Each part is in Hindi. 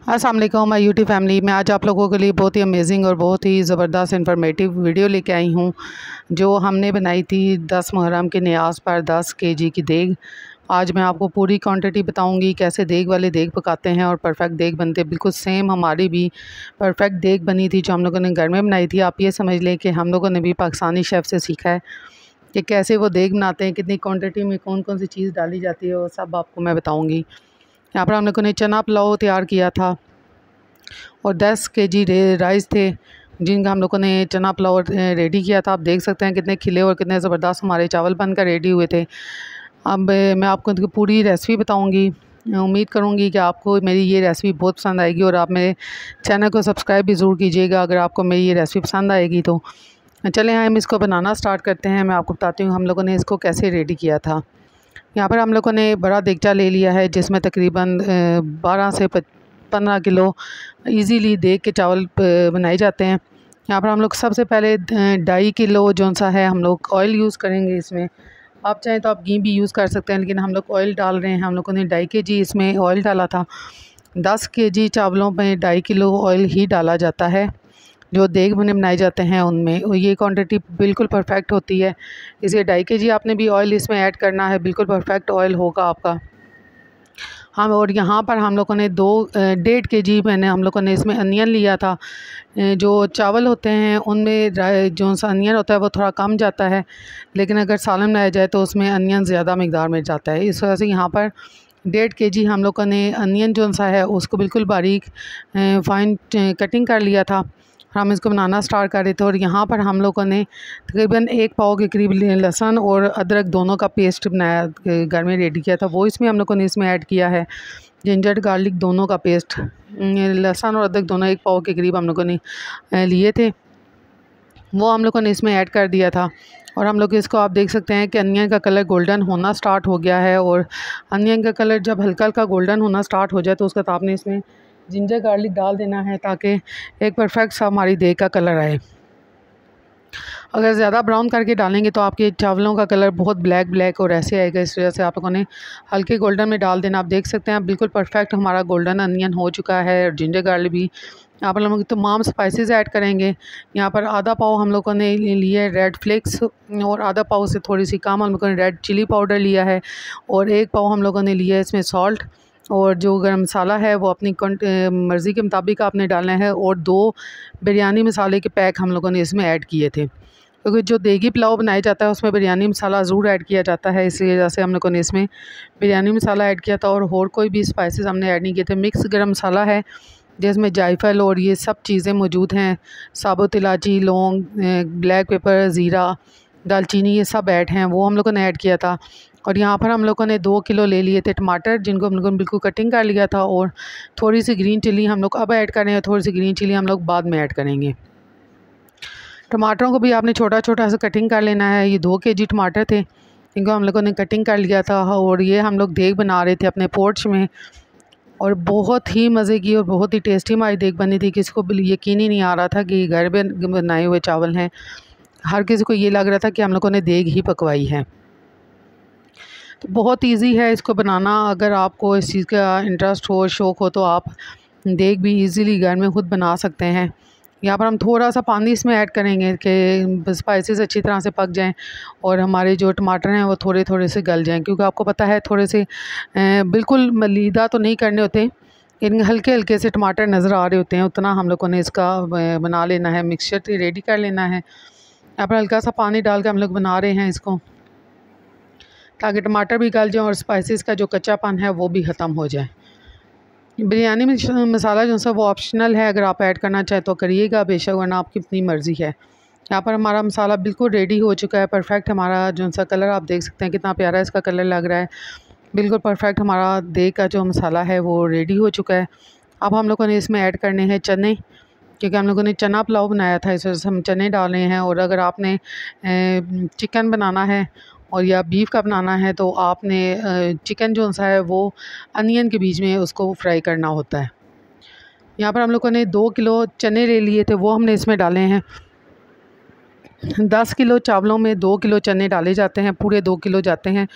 अस्सलाम वालेकुम माय यूट्यूब फैमिली। मैं आज आप लोगों के लिए बहुत ही अमेजिंग और बहुत ही ज़बरदस्त इन्फॉर्मेटिव वीडियो लेके आई हूँ, जो हमने बनाई थी 10 मुहर्रम के न्याज़ पर 10 केजी की देग। आज मैं आपको पूरी क्वांटिटी बताऊंगी कैसे देग वाले देग पकाते हैं और परफेक्ट देग बनते हैं। बिल्कुल सेम हमारी भी परफेक्ट देग बनी थी जो हम लोगों ने घर में बनाई थी। आप ये समझ लें कि हम लोगों ने भी पाकिस्तानी शेफ़ से सीखा है कि कैसे वो देग बनाते हैं, कितनी क्वान्टिटी में कौन कौन सी चीज़ डाली जाती है, वो सब आपको मैं बताऊँगी। यहाँ पर हम लोगों ने चना पुलाव तैयार किया था और 10 केजी राइस थे जिनका हम लोगों ने चना पुलाव रेडी किया था। आप देख सकते हैं कितने खिले और कितने ज़बरदस्त हमारे चावल बनकर रेडी हुए थे। अब मैं आपको इनकी पूरी रेसिपी बताऊंगी। उम्मीद करूंगी कि आपको मेरी ये रेसिपी बहुत पसंद आएगी और आप मेरे चैनल को सब्सक्राइब भी ज़रूर कीजिएगा अगर आपको मेरी ये रेसिपी पसंद आएगी तो। चलें हम इसको बनाना स्टार्ट करते हैं। मैं आपको बताती हूँ हम लोगों ने इसको कैसे रेडी किया था। यहाँ पर हम लोगों ने बड़ा देगचा ले लिया है जिसमें तकरीबन 12 से 15 किलो इजीली देग के चावल बनाए जाते हैं। यहाँ पर हम लोग सबसे पहले 2.5 किलो जो सा है हम लोग ऑयल यूज़ करेंगे इसमें। आप चाहें तो आप घी भी यूज़ कर सकते हैं, लेकिन हम लोग ऑयल डाल रहे हैं। हम लोगों ने 2.5 केजी इसमें ऑयल डाला था। 10 केजी चावलों में 2.5 किलो ऑयल ही डाला जाता है जो देग बने बनाए जाते हैं उनमें। और ये क्वांटिटी बिल्कुल परफेक्ट होती है, इसलिए 2.5 केजी आपने भी ऑयल इसमें ऐड करना है। बिल्कुल परफेक्ट ऑयल होगा आपका। हाँ, और यहाँ पर हम लोगों ने 1.5 केजी हम लोगों ने इसमें अनियन लिया था। जो चावल होते हैं उनमें जो सा अनियन होता है वो थोड़ा कम जाता है, लेकिन अगर सालन बनाया जाए तो उसमें अनियन ज़्यादा मकदार में जाता है। इस वजह से यहाँ पर 1.5 केजी हम लोगों ने अनियन जो सा है उसको बिल्कुल बारीक फाइन कटिंग कर लिया था। हम इसको बनाना स्टार्ट कर रहे थे और यहाँ पर हम लोगों ने तकरीबन 1 पाव के करीब लहसुन और अदरक दोनों का पेस्ट बनाया, घर में रेडी किया था, वो इसमें हम लोगों ने इसमें ऐड किया है। जिंजर गार्लिक दोनों का पेस्ट, लहसुन और अदरक दोनों 1 पाव के करीब हम लोगों ने लिए थे, वो हम लोगों ने इसमें ऐड कर दिया था। और हम लोग इसको आप देख सकते हैं कि अनियन का कलर गोल्डन होना स्टार्ट हो गया है। और अनियन का कलर जब हल्का हल्का गोल्डन होना स्टार्ट हो जाए तो उसका आपने इसमें जिंजर गार्लिक डाल देना है ताकि एक परफेक्ट सा हमारी देग का कलर आए। अगर ज़्यादा ब्राउन करके डालेंगे तो आपके चावलों का कलर बहुत ब्लैक और ऐसे आएगा। इस वजह से आप लोगों ने हल्के गोल्डन में डाल देना। आप देख सकते हैं बिल्कुल परफेक्ट हमारा गोल्डन अनियन हो चुका है। और जिंजर गार्लिक भी यहाँ पर हम लोग तमाम स्पाइसेस ऐड करेंगे। यहाँ पर आधा पाव हम लोगों ने लिए रेड फ्लेक्स और आधा पाव से थोड़ी सी कम हम लोगों ने रेड चिली पाउडर लिया है और 1 पाव हम लोगों ने लिया है इसमें सॉल्ट। और जो गरम मसाला है वो अपनी मर्ज़ी के मुताबिक आपने डालना है। और 2 बिरयानी मसाले के पैक हम लोगों ने इसमें ऐड किए थे, क्योंकि जो देगी पुलाव बनाया जाता है उसमें बिरयानी मसाला ज़रूर ऐड किया जाता है, इसलिए वजह से हम लोगों ने इसमें बिरयानी मसाला ऐड किया था। और कोई भी स्पाइसेस हमने ऐड नहीं किए थे। मिक्स गरम मसाला है जिसमें जायफल और ये सब चीज़ें मौजूद हैं, साबुत इलायची, लौंग, ब्लैक पेपर, ज़ीरा, दालचीनी, ये सब ऐड हैं, वो हम लोगों ने ऐड किया था। और यहाँ पर हम लोगों ने 2 किलो ले लिए थे टमाटर जिनको हम लोगों ने बिल्कुल कटिंग कर लिया था। और थोड़ी सी ग्रीन चिली हम लोग अब ऐड कर रहे हैं, थोड़ी सी ग्रीन चिली हम लोग बाद में ऐड करेंगे। टमाटरों को भी आपने छोटा छोटा सा कटिंग कर लेना है। ये 2 केजी टमाटर थे, इनको हम लोगों ने कटिंग कर लिया था। और ये हम लोग देग बना रहे थे अपने पोर्च में, और बहुत ही मज़े की और बहुत ही टेस्टी हमारी देग बनी थी। किसी को यकीन ही नहीं आ रहा था कि घर में बनाए हुए चावल हैं। हर किसी को ये लग रहा था कि हम लोगों ने देग ही पकवाई है। तो बहुत इजी है इसको बनाना। अगर आपको इस चीज़ का इंटरेस्ट हो, शौक़ हो, तो आप देग भी इजीली घर में खुद बना सकते हैं। यहाँ पर हम थोड़ा सा पानी इसमें ऐड करेंगे कि स्पाइसेस अच्छी तरह से पक जाएं और हमारे जो टमाटर हैं वो थोड़े थोड़े से गल जाएं, क्योंकि आपको पता है थोड़े से बिल्कुल मलीदा तो नहीं करने होते, लेकिन हल्के हल्के से टमाटर नज़र आ रहे होते हैं, उतना हम लोगों ने इसका बना लेना है, मिक्सचर रेडी कर लेना है। यहाँ पर हल्का सा पानी डाल के हम लोग बना रहे हैं इसको, ताकि टमाटर भी गल जाए और स्पाइसेस का जो कच्चापन है वो भी ख़त्म हो जाए। बिरयानी में मसाला जो सा वो ऑप्शनल है, अगर आप ऐड करना चाहें तो करिएगा, बेशक, वरना आपकी अपनी मर्ज़ी है। यहाँ पर हमारा मसाला बिल्कुल रेडी हो चुका है। परफेक्ट हमारा जो सा कलर आप देख सकते हैं कितना प्यारा इसका कलर लग रहा है। बिल्कुल परफेक्ट हमारा देग का जो मसाला है वो रेडी हो चुका है। अब हम लोगों ने इसमें ऐड करने हैं चने, क्योंकि हम लोगों ने चना पुलाव बनाया था, इस वजह से हम चने डाल रहे हैं। और अगर आपने चिकन बनाना है और या बीफ का बनाना है तो आपने चिकन जो सा है वो अनियन के बीच में उसको फ्राई करना होता है। यहाँ पर हम लोगों ने 2 किलो चने ले लिए थे, वो हमने इसमें डाले हैं। 10 किलो चावलों में 2 किलो चने डाले जाते हैं, पूरे 2 किलो जाते हैं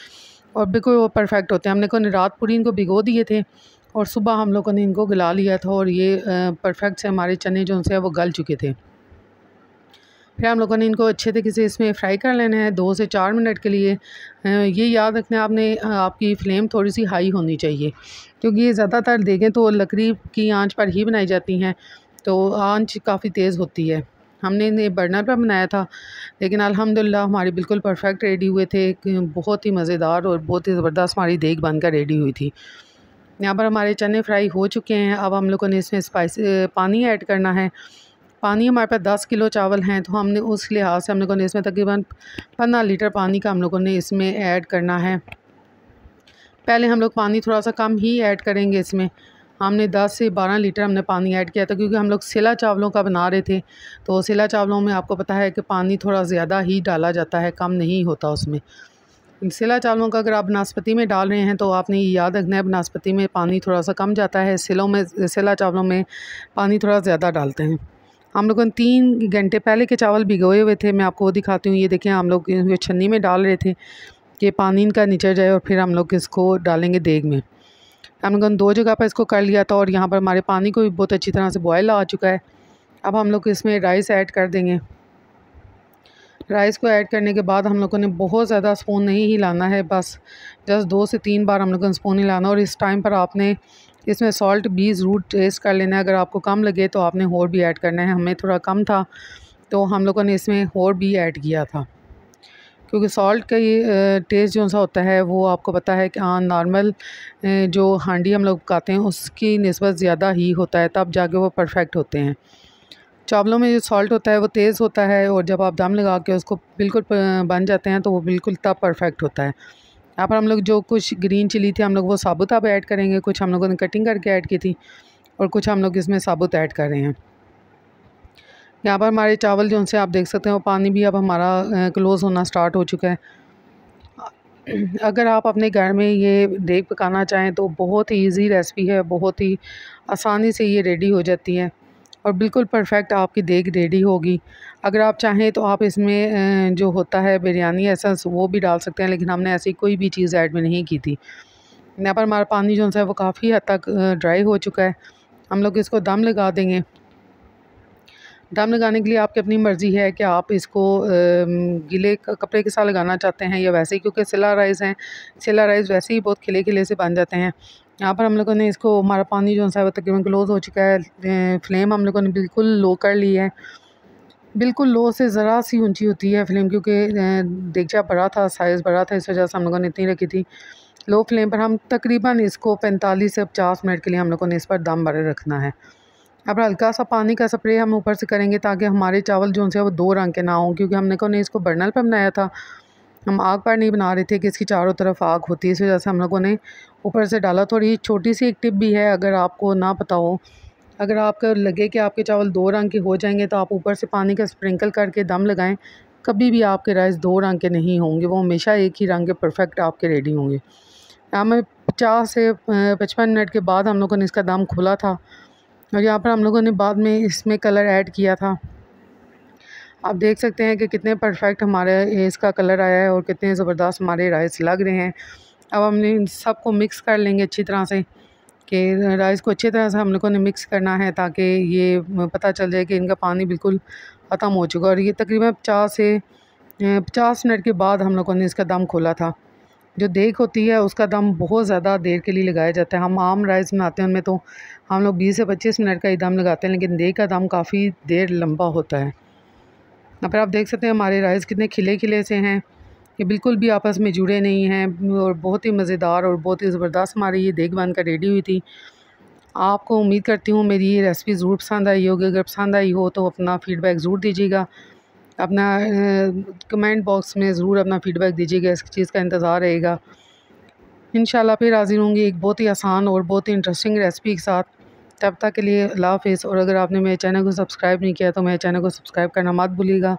और बिल्कुल वो परफेक्ट होते हैं। हमने रात पूरी इनको भिगो दिए थे और सुबह हम लोगों ने इनको गला लिया था और ये परफेक्ट से हमारे चने जो से वो गल चुके थे। फिर हम लोगों ने इनको अच्छे तरीके से इसमें फ्राई कर लेना है 2 से 4 मिनट के लिए। ये याद रखना आपने, आपकी फ्लेम थोड़ी सी हाई होनी चाहिए, क्योंकि ये ज़्यादातर देखें तो लकड़ी की आंच पर ही बनाई जाती हैं, तो आंच काफ़ी तेज़ होती है। हमने इन्हें बर्नर पर बनाया था, लेकिन अल्हम्दुलिल्लाह हमारी बिल्कुल परफेक्ट रेडी हुए थे। बहुत ही मज़ेदार और बहुत ही ज़बरदस्त हमारी देग बनकर रेडी हुई थी। यहाँ पर हमारे चने फ्राई हो चुके हैं। अब हम लोगों ने इसमें पानी ऐड करना है। पानी हमारे पास 10 किलो चावल हैं, तो हमने उस लिहाज से हम लोगों ने इसमें तकरीबन 15 लीटर पानी का हम लोगों ने इसमें ऐड करना है। पहले हम लोग पानी थोड़ा सा कम ही ऐड करेंगे। इसमें हमने 10 से 12 लीटर हमने पानी ऐड किया था, क्योंकि हम लोग सिला चावलों का बना रहे थे। तो सिला चावलों में आपको पता है कि पानी थोड़ा ज़्यादा ही डाला जाता है, कम नहीं होता उसमें। सिला चावलों का अगर आप नाशपाती में डाल रहे हैं तो आपने ये याद रखना है, नाशपाती में पानी थोड़ा सा कम जाता है, सिला चावलों में पानी थोड़ा ज़्यादा डालते हैं। हम लोगों ने 3 घंटे पहले के चावल भिगोए हुए थे, मैं आपको वो दिखाती हूँ। ये देखें, हम लोग छन्नी में डाल रहे थे कि पानी इनका निचर जाए, और फिर हम लोग इसको डालेंगे देग में। हम लोगों ने 2 जगह पर इसको कर लिया था, और यहाँ पर हमारे पानी को भी बहुत अच्छी तरह से बॉयल आ चुका है। अब हम लोग इसमें राइस ऐड कर देंगे। राइस को ऐड करने के बाद हम लोगों ने बहुत ज़्यादा स्पून नहीं हिलाना है, बस जस्ट 2 से 3 बार हम लोगों ने स्पून हिलाना। और इस टाइम पर आपने इसमें सॉल्ट भी ज़रूर टेस्ट कर लेना है। अगर आपको कम लगे तो आपने और भी ऐड करना है। हमें थोड़ा कम था तो हम लोगों ने इसमें और भी ऐड किया था, क्योंकि सॉल्ट का ये टेस्ट जो सा होता है वो आपको पता है कि हाँ, नॉर्मल जो हांडी हम लोग पकाते हैं उसकी निस्बत ज़्यादा ही होता है, तब जाके वो परफेक्ट होते हैं। चावलों में जो सॉल्ट होता है वो तेज़ होता है, और जब आप दम लगा के उसको बिल्कुल बन जाते हैं तो वो बिल्कुल तब परफेक्ट होता है। यहाँ पर हम लोग जो कुछ ग्रीन चिली थी हम लोग वो साबुत अब ऐड करेंगे, कुछ हम लोगों ने कटिंग करके ऐड की थी, और कुछ हम लोग इसमें साबुत ऐड कर रहे हैं। यहाँ पर हमारे चावल जो उनसे आप देख सकते हैं वो पानी भी अब हमारा क्लोज़ होना स्टार्ट हो चुका है। अगर आप अपने घर में ये देग पकाना चाहें तो बहुत ही ईजी रेसिपी है, बहुत ही आसानी से ये रेडी हो जाती है, और बिल्कुल परफेक्ट आपकी देग रेडी होगी। अगर आप चाहें तो आप इसमें जो होता है बिरयानी एसेंस वो भी डाल सकते हैं, लेकिन हमने ऐसी कोई भी चीज़ ऐड में नहीं की थी। यहाँ पर हमारा पानी जो है वो काफ़ी हद तक ड्राई हो चुका है। हम लोग इसको दम लगा देंगे। दम लगाने के लिए आपकी अपनी मर्ज़ी है कि आप इसको गीले कपड़े के साथ लगाना चाहते हैं या वैसे ही, क्योंकि सिला राइस हैं, सिला राइस वैसे ही बहुत खिले खिले से बन जाते हैं। यहाँ पर हम लोगों ने इसको, हमारा पानी जो है वो तकरीबन क्लोज़ हो चुका है। फ्लेम हम लोगों ने बिल्कुल लो कर ली है। बिल्कुल लो से ज़रा सी ऊंची होती है फ्लेम, क्योंकि देगचा बड़ा था, साइज़ बड़ा था, इस वजह से हम लोगों ने इतनी रखी थी। लो फ्लेम पर हम तकरीबन इसको 45 से 50 मिनट के लिए हम लोगों ने इस पर दम भरे रखना है। अब हल्का सा पानी का स्प्रे हम ऊपर से करेंगे, ताकि हमारे चावल जो है वो 2 रंग के ना हों, क्योंकि हमने को ने इसको बर्नर पर बनाया था। हम आग पर नहीं बना रहे थे कि इसकी चारों तरफ आग होती है, इस वजह से हम लोगों ने ऊपर से डाला। थोड़ी छोटी सी एक टिप भी है, अगर आपको ना पता हो, अगर आपको लगे कि आपके चावल 2 रंग के हो जाएंगे तो आप ऊपर से पानी का स्प्रिंकल करके दम लगाएं। कभी भी आपके राइस 2 रंग के नहीं होंगे, वो हमेशा एक ही रंग के परफेक्ट आपके रेडी होंगे। हमें 50 से 55 मिनट के बाद हम लोगों ने इसका दम खुला था, और यहाँ पर हम लोगों ने बाद में इसमें कलर ऐड किया था। आप देख सकते हैं कि कितने परफेक्ट हमारे इसका कलर आया है और कितने ज़बरदस्त हमारे राइस लग रहे हैं। अब हमने इन सबको मिक्स कर लेंगे अच्छी तरह से, कि राइस को अच्छी तरह से हम लोगों ने मिक्स करना है, ताकि ये पता चल जाए कि इनका पानी बिल्कुल ख़त्म हो चुका है। और ये तकरीबन 50 मिनट के बाद हम लोगों ने इसका दम खोला था। जो देग होती है उसका दम बहुत ज़्यादा देर के लिए लगाया जाता है। हम आम राइस बनाते हैं उनमें तो हम लोग 20 से 25 मिनट का ही दम लगाते हैं, लेकिन देग का दम काफ़ी देर लंबा होता है। यहाँ पर आप देख सकते हैं हमारे राइस कितने खिले खिले से हैं, ये बिल्कुल भी आपस में जुड़े नहीं हैं, और बहुत ही मज़ेदार और बहुत ही ज़बरदस्त हमारी ये देग बनकर रेडी हुई थी। आपको उम्मीद करती हूँ मेरी ये रेसिपी ज़रूर पसंद आई होगी। अगर पसंद आई हो तो अपना फ़ीडबैक ज़रूर दीजिएगा, अपना कमेंट बॉक्स में ज़रूर अपना फ़ीडबैक दीजिएगा, इस चीज़ का इंतज़ार रहेगा। इंशाल्लाह फिर हाज़िर होंगी एक बहुत ही आसान और बहुत ही इंटरेस्टिंग रेसिपी के साथ। तब तक के लिए अल्लाह हाफ़िज़। और अगर आपने मेरे चैनल को सब्सक्राइब नहीं किया तो मेरे चैनल को सब्सक्राइब करना मत भूलिएगा,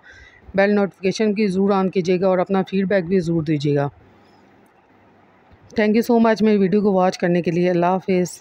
बेल नोटिफिकेशन की ज़रूर ऑन कीजिएगा, और अपना फ़ीडबैक भी ज़रूर दीजिएगा। थैंक यू सो मच मेरी वीडियो को वॉच करने के लिए। अल्लाह हाफ़िज़।